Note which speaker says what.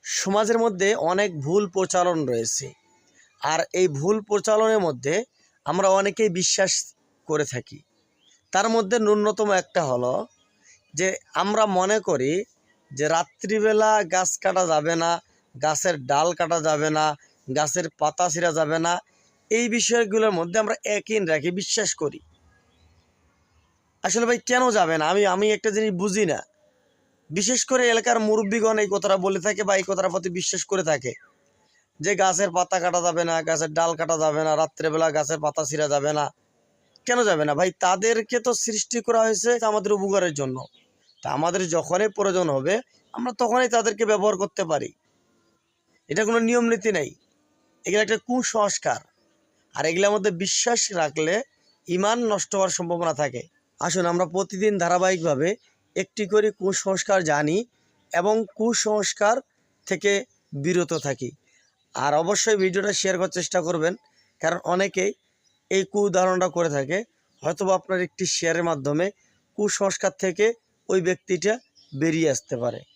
Speaker 1: সমাজের মধ্যে অনেক ভুল প্রচলন রয়েছে, আর এই ভুল প্রচলনের মধ্যে আমরা অনেকেই বিশ্বাস করে থাকি। তার মধ্যে ন্যূনতম একটা হলো যে আমরা মনে করি যে রাত্রিবেলা গাছ কাটা যাবে না, গাছের ডাল কাটা যাবে না, গাছের পাতা ছিঁড়া যাবে না। এই বিষয়গুলোর মধ্যে আমরা একই রাখি, বিশ্বাস করি। আসলে ভাই কেন যাবে না, আমি একটা জিনিস বুঝি না। বিশেষ করে এলাকার মুরব্বীগণ এই কথাটা বলে থাকে বা এই কথাটার প্রতি বিশ্বাস করে থাকে যে গাছের পাতা কাটা যাবে না, গাছের ডাল কাটা যাবে না, রাত্রেবেলা গাছের পাতা ছিঁড়া যাবে না। কেন যাবে না ভাই? তাদেরকে তো সৃষ্টি করা হয়েছে আমাদের উপকারের জন্য। তা আমাদের যখনই প্রয়োজন হবে আমরা তখনই তাদেরকে ব্যবহার করতে পারি। এটা কোনো নিয়ম নীতি নেই, এগুলো একটা কুসংস্কার। আর এগুলোর মধ্যে বিশ্বাস রাখলে ঈমান নষ্ট হওয়ার সম্ভাবনা থাকে। আসুন আমরা প্রতিদিন ধারাবাহিকভাবে একটি করে কুসংস্কার জানি এবং কুসংস্কার থেকে বিরত থাকি। আর অবশ্যই ভিডিওটা শেয়ার করার চেষ্টা করবেন, কারণ অনেকেই এই কুধারণাটা করে থাকে। হয়তোবা আপনার একটি শেয়ারের মাধ্যমে কুসংস্কার থেকে ওই ব্যক্তিটা বেরিয়ে আসতে পারে।